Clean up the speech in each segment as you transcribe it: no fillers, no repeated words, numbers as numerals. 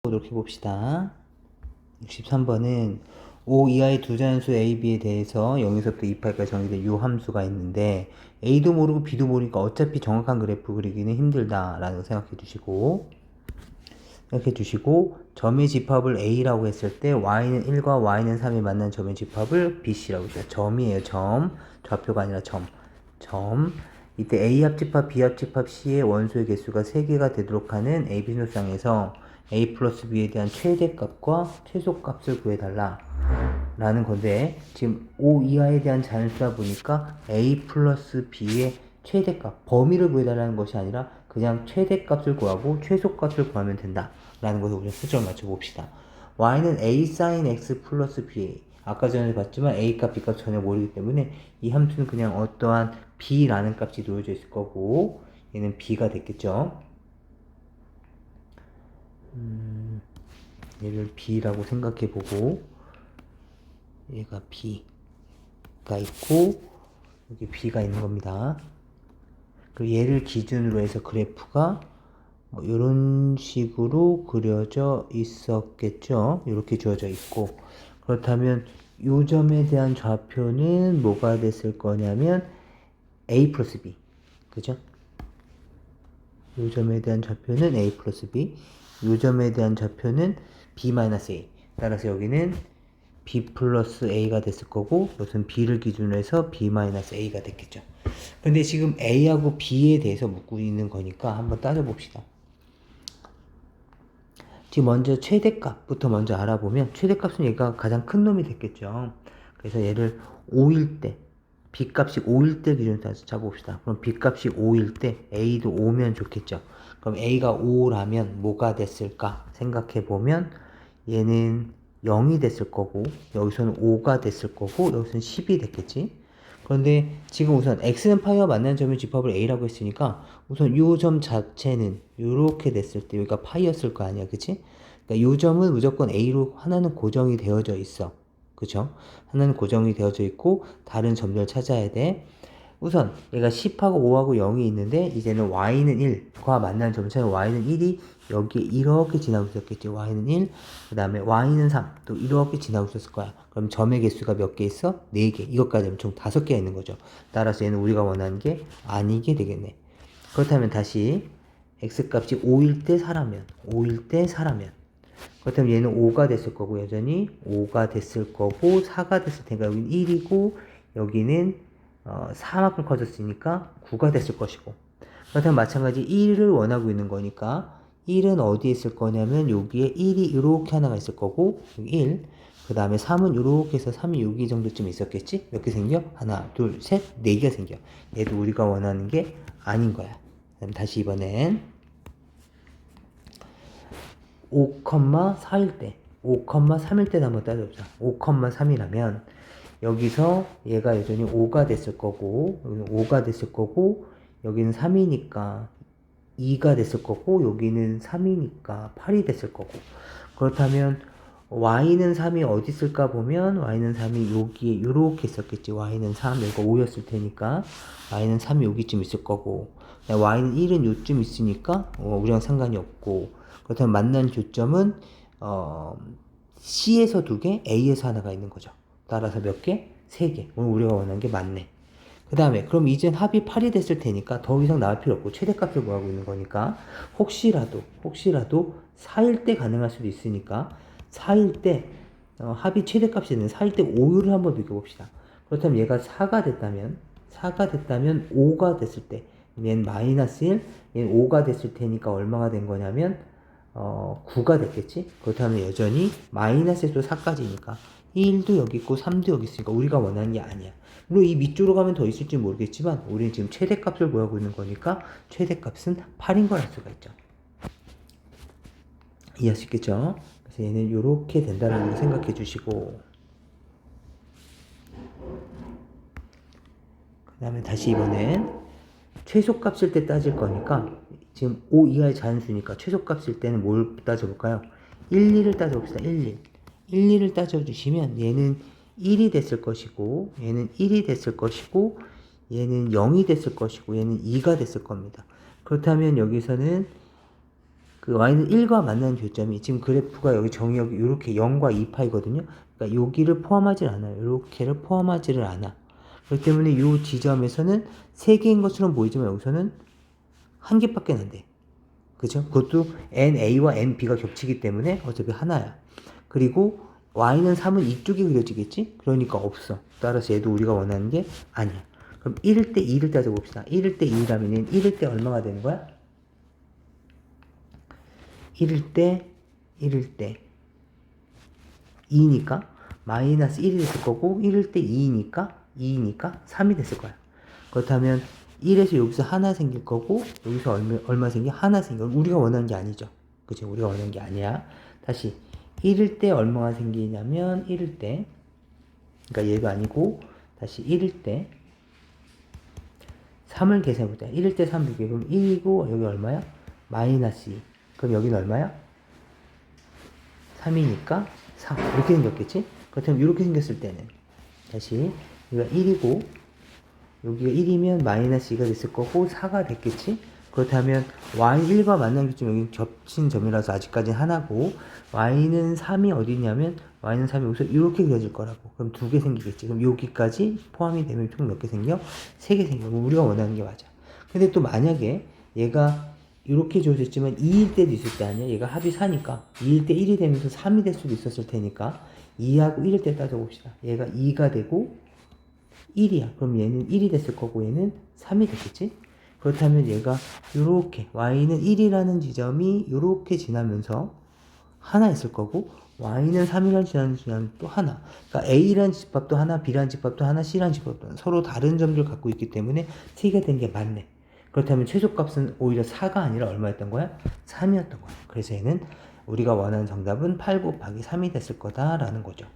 보도록 해봅시다. 63번은 O 이하의 두 자연수 A, B에 대해서 0에서부터 2파까지 정의된 요 함수가 있는데 A도 모르고 B도 모르니까 어차피 정확한 그래프 그리기는 힘들다라는 거 생각해 주시고 점의 집합을 A라고 했을 때 Y는 1과 Y는 3이 만난 점의 집합을 BC라고 했어요. 점이에요. 점. 좌표가 아니라 점. 이때 A 합집합, B 합집합 C의 원소의 개수가 3개가 되도록 하는 AB노상에서 A 플러스 B에 대한 최대값과 최소값을 구해달라 라는 건데, 지금 O 이하에 대한 자연수다 보니까 A 플러스 B의 최대값, 범위를 구해달라는 것이 아니라 그냥 최대값을 구하고 최소값을 구하면 된다 라는 것을 우리가 수정을 맞춰봅시다. Y는 A sin X 플러스 BA, 아까 전에 봤지만 A값, B값 전혀 모르기 때문에 이 함수는 그냥 어떠한 B라는 값이 놓여져 있을 거고 얘는 B가 됐겠죠. 얘를 B라고 생각해보고 얘가 B가 있고 여기 B가 있는 겁니다. 그리고 얘를 기준으로 해서 그래프가 이런 식으로 그려져 있었겠죠. 이렇게 주어져 있고, 그렇다면 이 점에 대한 좌표는 뭐가 됐을 거냐면 A 플러스 B, 그죠? 이 점에 대한 좌표는 A 플러스 B, 이 점에 대한 좌표는 B 마이너스 A. 따라서 여기는 B 플러스 A가 됐을 거고, 이것은 B를 기준으로 해서 B 마이너스 A가 됐겠죠. 근데 지금 A하고 B에 대해서 묻고 있는 거니까 한번 따져봅시다. 지금 먼저 최대값부터 먼저 알아보면 최대값은 얘가 가장 큰 놈이 됐겠죠. 그래서 얘를 5일 때, B값이 5일 때 기준으로 잡아봅시다. 그럼 B값이 5일 때 A도 5면 좋겠죠. 그럼 A가 5라면 뭐가 됐을까 생각해보면 얘는 0이 됐을 거고 여기서는 5가 됐을 거고 여기서는 10이 됐겠지. 그런데 지금 우선 x는 파이와 만나는 점의 집합을 a라고 했으니까 우선 이 점 자체는 이렇게 됐을 때 여기가 파이였을 거 아니야, 그치? 그러니까 이 점은 무조건 a로 하나는 고정이 되어져 있어, 그쵸? 하나는 고정이 되어져 있고 다른 점들 찾아야 돼. 우선 얘가 10하고 5하고 0이 있는데 이제는 y는 1과 만나는 점차는 y는 1이 여기에 이렇게 지나고 있었겠지. y는 1, 그 다음에 y는 3, 또 이렇게 지나고 있었을 거야. 그럼 점의 개수가 몇 개 있어? 4개. 이것까지 하면 총 5개가 있는 거죠. 따라서 얘는 우리가 원하는 게 아니게 되겠네. 그렇다면 다시 x값이 5일 때 4라면 그렇다면 얘는 5가 됐을 거고 여전히 5가 됐을 거고 4가 됐을 테니까 여기는 1이고 여기는 4만큼 커졌으니까 9가 됐을 것이고, 그렇다면 마찬가지 1을 원하고 있는 거니까 1은 어디에 있을 거냐면 여기에 1이 이렇게 하나가 있을 거고 여기 1, 그 다음에 3은 이렇게 해서 3이 여기 정도쯤 있었겠지? 몇 개 생겨? 하나, 둘, 셋, 4개가 생겨. 얘도 우리가 원하는 게 아닌 거야. 그럼 다시 이번엔 5,4일 때 5,3일 때도 한번 따져보자. 5,3이라면 여기서 얘가 여전히 5가 됐을 거고 여기는 5가 됐을 거고 여기는 3이니까 2가 됐을 거고 여기는 3이니까 8이 됐을 거고, 그렇다면 y는 3이 어디 있을까 보면 y는 3이 여기에 이렇게 있었겠지. y는 3, 여기가 5였을 테니까 y는 3이 여기쯤 있을 거고 y는 1은 요쯤 있으니까 우리랑 상관이 없고, 그렇다면 만난 교점은 C에서 2개, A에서 하나가 있는 거죠. 따라서 몇 개? 3개. 오늘 우리가 원하는 게 맞네. 그 다음에 그럼 이젠 합이 8이 됐을 테니까 더 이상 나올 필요 없고 최대값을 구하고 있는 거니까 혹시라도 4일 때 가능할 수도 있으니까 4일 때 합이 최대값이 되는 4일 때 5를 한번 비교봅시다. 그렇다면 얘가 4가 됐다면 5가 됐을 때 얘는 마이너스 1, 얘는 5가 됐을 테니까 얼마가 된 거냐면 9가 됐겠지? 그렇다면 여전히 마이너스에서 4까지니까 1도 여기 있고 3도 여기 있으니까 우리가 원하는 게 아니야. 물론 이 밑으로 가면 더 있을지 모르겠지만 우리는 지금 최대값을 구하고 있는 거니까 최대값은 8인 걸 알 수가 있죠. 이해할 수 있겠죠? 그래서 얘는 이렇게 된다는 걸 생각해 주시고, 그 다음에 다시 이번엔 최소값일 때 따질 거니까 지금 5 이하의 자연수니까 최소값일 때는 뭘 따져볼까요? 1, 2를 따져봅시다. 1, 2를 따져주시면 얘는 1이 됐을 것이고 얘는 1이 됐을 것이고 얘는 0이 됐을 것이고 얘는 2가 됐을 겁니다. 그렇다면 여기서는 그 y는 1과 만나는 교점이 지금 그래프가 여기 정의역이 이렇게 0과 2파이거든요. 그러니까 여기를 포함하지 않아요. 이렇게를 포함하지를 않아. 그렇기 때문에 이 지점에서는 3개인 것처럼 보이지만 여기서는 한 개밖에 안 돼. 그죠? 그것도 NA와 NB가 겹치기 때문에 어차피 하나야. 그리고 Y는 3은 이쪽에 그려지겠지? 그러니까 없어. 따라서 얘도 우리가 원하는 게 아니야. 그럼 1일 때 2를 따져봅시다. 1일 때 2라면 1일 때 얼마가 되는 거야? 1일 때 2니까 마이너스 1이 됐을 거고 1일 때 2니까 3이 됐을 거야. 그렇다면 1에서 여기서 하나 생길 거고 여기서 얼마 생겨? 하나 생겨. 우리가 원하는 게 아니죠. 그죠? 우리가 원하는 게 아니야. 다시 1일 때 얼마가 생기냐면 1일 때 그러니까 얘가 아니고 다시 1일 때 3을 계산해보자. 1일 때 3 비교. 그럼 1이고 여기 얼마야? 마이너스 2. 그럼 여기는 얼마야? 3이니까 4. 이렇게 생겼겠지? 그렇다면 이렇게 생겼을 때는 다시 여기가 1이고 여기가 1이면 마이너스 2가 됐을 거고 4가 됐겠지? 그렇다면 y1과 만난 교점 여기 겹친 점이라서 아직까지는 하나고 y는 3이 어디 있냐면 y는 3이 여기서 이렇게 그려질 거라고. 그럼 2개 생기겠지. 그럼 여기까지 포함이 되면 총 몇 개 생겨? 3개 생겨. 우리가 원하는 게 맞아. 근데 또 만약에 얘가 이렇게 주어졌지만 2일 때도 있을 때 아니야? 얘가 합이 4니까 2일 때 1이 되면서 3이 될 수도 있었을 테니까 2하고 1일 때 따져봅시다. 얘가 2가 되고 1이야. 그럼 얘는 1이 됐을 거고 얘는 3이 됐겠지? 그렇다면 얘가 요렇게 y는 1이라는 지점이 요렇게 지나면서 하나 있을 거고 y는 3이라는 지점이 지나면 또 하나. 그러니까 a라는 집합도 하나, b라는 집합도 하나, c라는 집합도 하나. 서로 다른 점들을 갖고 있기 때문에 3개가 된 게 맞네. 그렇다면 최소값은 오히려 4가 아니라 얼마였던 거야? 3이었던 거야. 그래서 얘는 우리가 원하는 정답은 8 곱하기 3이 됐을 거다라는 거죠.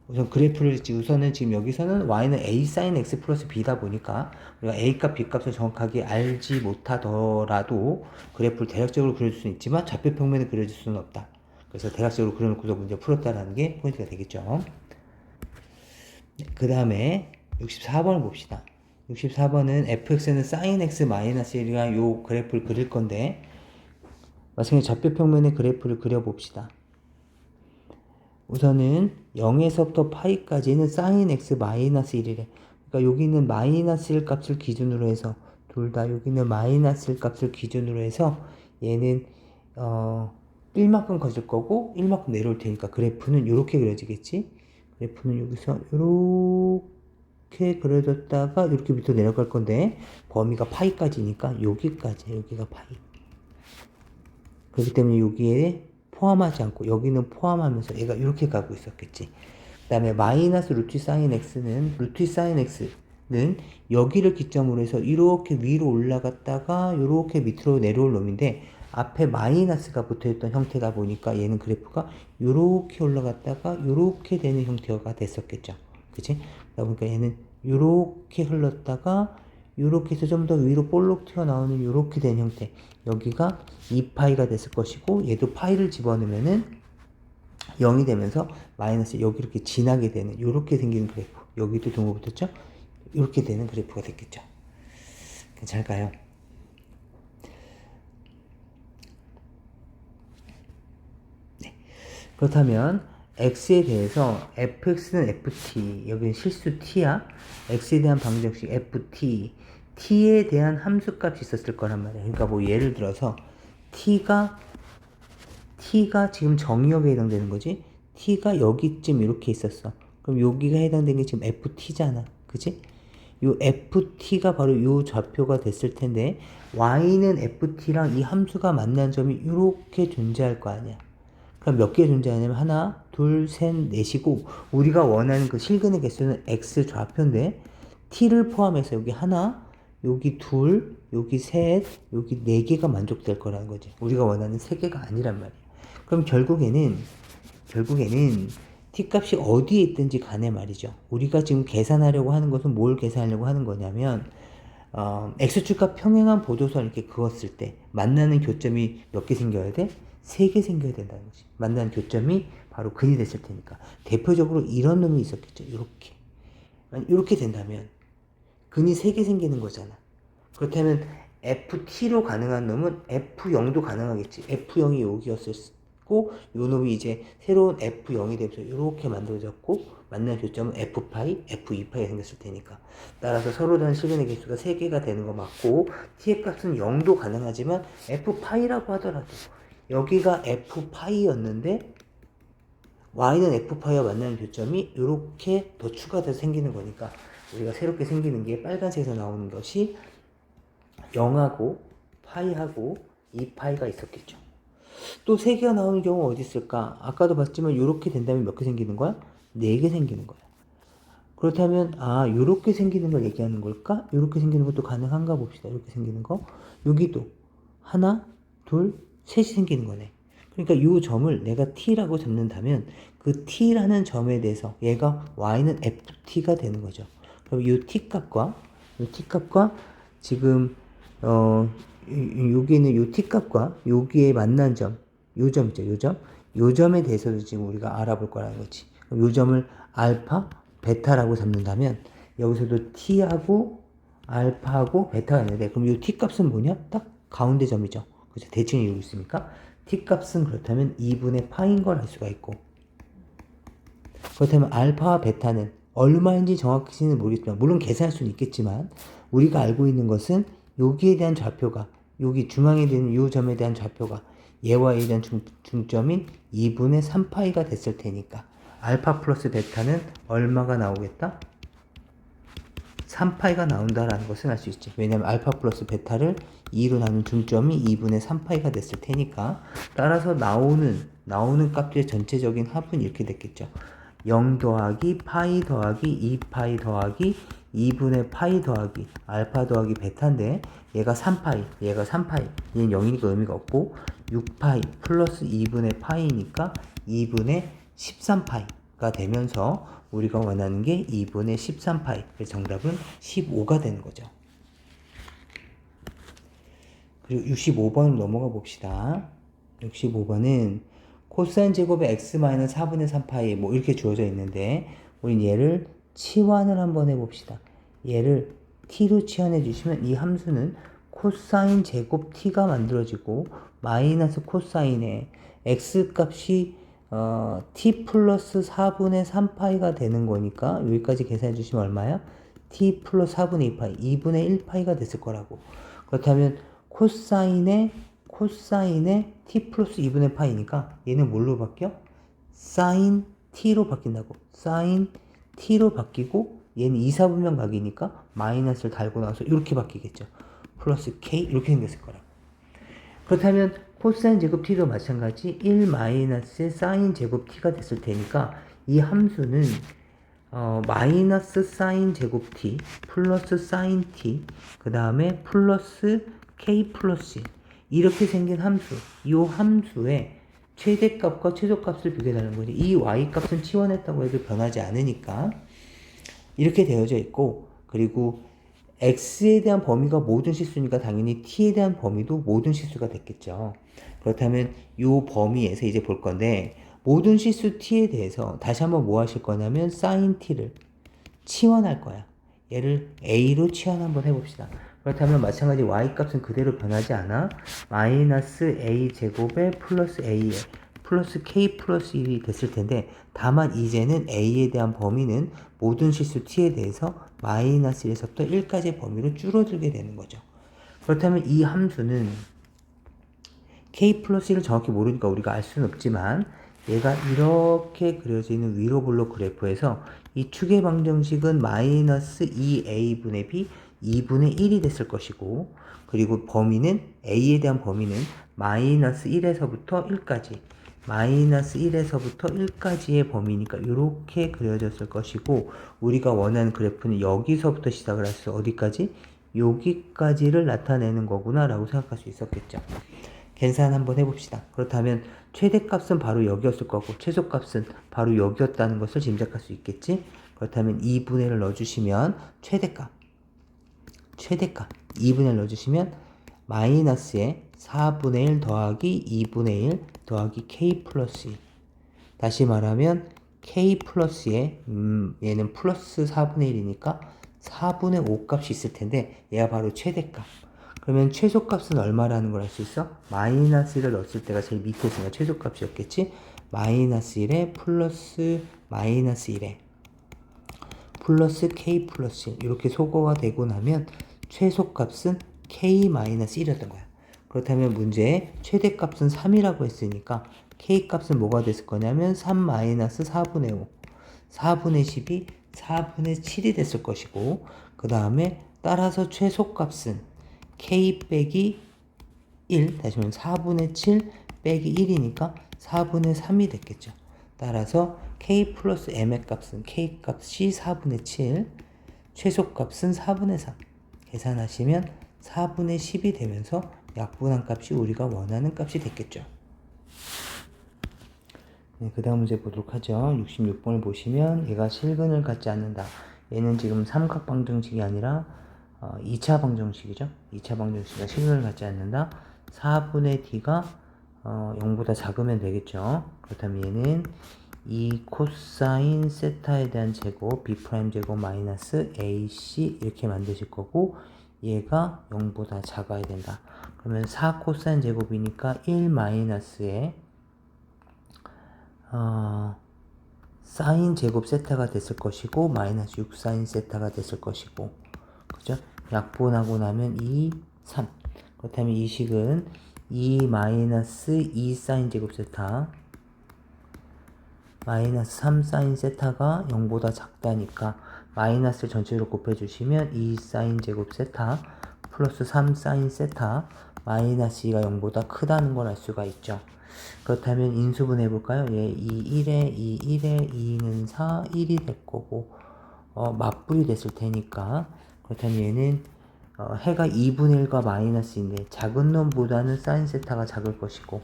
우선 그래프를 우선은 지금 여기서는 y는 a sin x 플러스 b다 보니까 우리가 a 값, b 값을 정확하게 알지 못하더라도 그래프를 대략적으로 그려줄 수는 있지만 좌표 평면을 그려줄 수는 없다. 그래서 대략적으로 그려놓고서 문제 풀었다라는 게 포인트가 되겠죠. 그 다음에 64번을 봅시다. 64번은 fx는 sin x 마이너스 1이랑 요 그래프를 그릴 건데 마찬가지 좌표 평면의 그래프를 그려봅시다. 우선은 0에서부터 파이까지는 sin x 마이너스 1이래. 그러니까 여기는 마이너스 1 값을 기준으로 해서 둘 다 여기는 마이너스 1 값을 기준으로 해서 얘는 1만큼 커질 거고 1만큼 내려올 테니까 그래프는 이렇게 그려지겠지. 그래프는 여기서 이렇게 그려졌다가 이렇게 밑으로 내려갈 건데 범위가 파이까지니까 여기가 파이. 그렇기 때문에 여기에 포함하지 않고 여기는 포함하면서 얘가 이렇게 가고 있었겠지. 그 다음에 마이너스 루트 사인 x는 여기를 기점으로 해서 이렇게 위로 올라갔다가 이렇게 밑으로 내려올 놈인데 앞에 마이너스가 붙어있던 형태다 보니까 얘는 그래프가 이렇게 올라갔다가 이렇게 되는 형태가 됐었겠죠. 그치? 그러다 보니까 얘는 이렇게 흘렀다가 이렇게 해서 좀 더 위로 볼록 튀어나오는 이렇게 된 형태. 여기가 2파이가 됐을 것이고 얘도 파이를 집어넣으면은 0이 되면서 마이너스 여기 이렇게 지나게 되는 이렇게 생기는 그래프. 여기도 동호 붙었죠? 이렇게 되는 그래프가 됐겠죠. 괜찮을까요? 네. 그렇다면 x에 대해서 fx는 ft, 여기는 실수 t야. x에 대한 방정식 ft, t에 대한 함수값이 있었을 거란 말이야. 그러니까 뭐 예를 들어서 t가 지금 정의역에 해당되는 거지. t가 여기쯤 이렇게 있었어. 그럼 여기가 해당되는 게 지금 ft잖아. 그치? 요 ft가 바로 요 좌표가 됐을 텐데 y는 ft랑 이 함수가 만난 점이 이렇게 존재할 거 아니야. 그럼 몇 개 존재하냐면 하나, 둘, 셋, 넷이고 우리가 원하는 그 실근의 개수는 x 좌표인데 t를 포함해서 여기 하나, 여기 둘, 여기 셋, 여기 네 개가 만족될 거라는 거지. 우리가 원하는 세 개가 아니란 말이야. 그럼 결국에는 t 값이 어디에 있든지 간에 말이죠. 우리가 지금 계산하려고 하는 것은 뭘 계산하려고 하는 거냐면 x축과 평행한 보조선 이렇게 그었을 때 만나는 교점이 몇 개 생겨야 돼? 3개 생겨야 된다는 거지. 만나는 교점이 바로 근이 됐을 테니까. 대표적으로 이런 놈이 있었겠죠. 이렇게 된다면 근이 3개 생기는 거잖아. 그렇다면 ft로 가능한 놈은 f0도 가능하겠지. f0이 여기였고 요 놈이 이제 새로운 f0이 되면서 이렇게 만들어졌고 만난 교점은 f파이, f2파이가 생겼을 테니까. 따라서 서로 다른 실근의 개수가 3개가 되는 거 맞고 t의 값은 0도 가능하지만 f파이라고 하더라도 여기가 f파이였는데 y는 f파이와 만나는 교점이 이렇게 더 추가돼서 생기는 거니까 우리가 새롭게 생기는 게 빨간색에서 나오는 것이 0하고 파이하고 2파이가 있었겠죠. 또 3개가 나오는 경우 어디 있을까? 아까도 봤지만 이렇게 된다면 몇 개 생기는 거야? 4개 생기는 거야. 그렇다면 이렇게 생기는 걸 얘기하는 걸까? 이렇게 생기는 것도 가능한가 봅시다. 이렇게 생기는 거. 여기도 하나, 둘, 셋이 생기는 거네. 그러니까 이 점을 내가 t라고 잡는다면 그 t라는 점에 대해서 얘가 y는 ft가 되는 거죠. 그럼 이 t값과 지금 여기는 이 t값과 여기에 만난 점, 요 점 있죠, 요 점에 대해서도 지금 우리가 알아볼 거라는 거지. 요 점을 알파, 베타라고 잡는다면 여기서도 t하고 알파하고 베타가 있는데 그럼 이 t값은 뭐냐? 딱 가운데 점이죠. 그죠? 대칭을 이루고 있으니까 t값은 그렇다면 2분의 파인 걸 알 수가 있고 그렇다면 알파와 베타는 얼마인지 정확히는 모르겠지만 물론 계산할 수는 있겠지만 우리가 알고 있는 것은 여기에 대한 좌표가 여기 중앙에 있는 이 점에 대한 좌표가 얘와 얘에 대한 중점인 2분의 3파이가 됐을 테니까 알파 플러스 베타는 얼마가 나오겠다? 3파이가 나온다라는 것을 알 수 있지. 왜냐하면 알파 플러스 베타를 2로 나눈 중점이 2분의 3파이가 됐을 테니까 따라서 나오는 값의 전체적인 합은 이렇게 됐겠죠. 0 더하기 파이 더하기 2파이 더하기 2분의 파이 더하기 알파 더하기 베타인데 얘가 3파이, 얘는 0이니까 의미가 없고 6파이 플러스 2분의 파이니까 2분의 13파이가 되면서 우리가 원하는 게 2분의 13파이. 그래서 정답은 15가 되는 거죠. 그리고 65번으로 넘어가 봅시다. 65번은 코사인 제곱의 x-4분의 3파이 뭐 이렇게 주어져 있는데 우린 얘를 치환을 한번 해봅시다. 얘를 t로 치환해 주시면 이 함수는 코사인 제곱 t가 만들어지고 마이너스 코사인의 x 값이 t 플러스 4분의 3파이가 되는 거니까 여기까지 계산해 주시면 얼마야? t 플러스 4분의 2파이 2분의 1파이가 됐을 거라고. 그렇다면 코사인의 t 플러스 2분의 파이니까 얘는 뭘로 바뀌어? 사인 t로 바뀐다고. 사인 t로 바뀌고 얘는 2, 4분면 각이니까 마이너스를 달고 나서 이렇게 바뀌겠죠. 플러스 k 이렇게 생겼을 거라고. 그렇다면 코사인 제곱 t도 마찬가지 1 마이너스 사인 제곱 t가 됐을 테니까 이 함수는 마이너스 사인 제곱 t 플러스 사인 t 그 다음에 플러스 k 플러스 이렇게 생긴 함수 이 함수의 최대값과 최소값을 비교하는 거지. 이 y값은 치환했다고 해도 변하지 않으니까 이렇게 되어져 있고 그리고 x에 대한 범위가 모든 실수니까 당연히 t에 대한 범위도 모든 실수가 됐겠죠. 그렇다면 이 범위에서 이제 볼 건데 모든 실수 t에 대해서 다시 한번 뭐 하실 거냐면 sin t를 치환할 거야. 얘를 a로 치환 한번 해봅시다. 그렇다면 마찬가지 y값은 그대로 변하지 않아. 마이너스 a 제곱에 플러스 a에 플러스 k 플러스 1이 됐을 텐데 다만 이제는 a에 대한 범위는 모든 실수 t에 대해서 마이너스 1에서부터 1까지의 범위로 줄어들게 되는 거죠. 그렇다면 이 함수는 k 플러스 1을 정확히 모르니까 우리가 알 수는 없지만 얘가 이렇게 그려져 있는 위로 블록 그래프에서 이 축의 방정식은 마이너스 2a분의 b 2분의 1이 됐을 것이고 그리고 범위는 a에 대한 범위는 마이너스 1에서부터 1까지 마이너스 1에서부터 1까지의 범위니까 이렇게 그려졌을 것이고 우리가 원하는 그래프는 여기서부터 시작을 해서 어디까지? 여기까지를 나타내는 거구나 라고 생각할 수 있었겠죠. 계산 한번 해봅시다. 그렇다면 최대값은 바로 여기였을 거고 최소값은 바로 여기였다는 것을 짐작할 수 있겠지. 그렇다면 2분의 1을 넣어주시면 최대값 2분의 1 넣어주시면 마이너스에 4분의 1 더하기 2분의 1 더하기 k 플러스 1 다시 말하면 k 플러스에 얘는 플러스 4분의 1이니까 4분의 5 값이 있을 텐데 얘가 바로 최대값. 그러면 최소값은 얼마라는 걸 알 수 있어? 마이너스 1을 넣었을 때가 제일 밑에 있으니까 최소값이었겠지? 마이너스 1에 플러스 마이너스 1에 플러스 k 플러스 1 이렇게 소거가 되고 나면 최소값은 k 마이너스 1이었던 거야. 그렇다면 문제에 최대값은 3이라고 했으니까 k값은 뭐가 됐을 거냐면 3 마이너스 4분의 5 4분의 10이 4분의 7이 됐을 것이고 그 다음에 따라서 최소값은 k 빼기 1 다시 말하면 4분의 7 빼기 1이니까 4분의 3이 됐겠죠. 따라서 k 플러스 m의 값은 k 값이 4분의 7 최소값은 4분의 3 계산하시면 4분의 10이 되면서 약분한 값이 우리가 원하는 값이 됐겠죠. 네, 그 다음 문제 보도록 하죠. 66번을 보시면 얘가 실근을 갖지 않는다. 얘는 지금 삼각방정식이 아니라 2차 방정식이죠. 2차 방정식이 실근을 갖지 않는다. 4분의 d가 0보다 작으면 되겠죠. 그렇다면 얘는 2 코사인 세타에 대한 제곱 b' 제곱 마이너스 ac 이렇게 만드실 거고 얘가 0보다 작아야 된다. 그러면 4 코사인 제곱이니까 1 마이너스에 사인 제곱 세타가 됐을 것이고 마이너스 6 사인 세타가 됐을 것이고 그죠? 약분하고 나면 2, 3 그렇다면 이 식은 2 마이너스 2 사인 제곱 세타 마이너스 3 사인 세타가 0보다 작다니까 마이너스 전체로 곱해주시면 2 사인 제곱 세타 플러스 3 사인 세타 마이너스 2가 0보다 크다는 걸 알 수가 있죠. 그렇다면 인수분 해볼까요? 예, 2, 1에 2, 1에 2는 4, 1이 될 거고 맞불이 됐을 테니까 그렇다면 얘는 해가 2분의 1과 마이너스인데 작은 놈보다는 사인 세타가 작을 것이고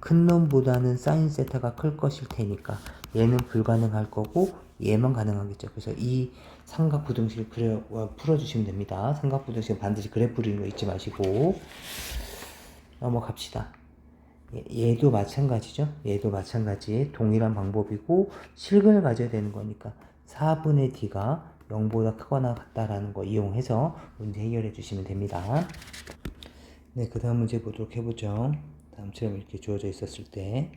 큰 놈보다는 사인 세타가 클 것일 테니까 얘는 불가능할 거고 얘만 가능하겠죠. 그래서 이 삼각부등식을 풀어주시면 됩니다. 삼각부등식은 반드시 그래프 그리는 거 잊지 마시고 넘어갑시다. 얘도 마찬가지죠. 얘도 마찬가지 동일한 방법이고 실근을 가져야 되는 거니까 4분의 d가 0보다 크거나 같다라는 거 이용해서 문제 해결해 주시면 됩니다. 네, 그 다음 문제 보도록 해보죠. 다음처럼 이렇게 주어져 있었을 때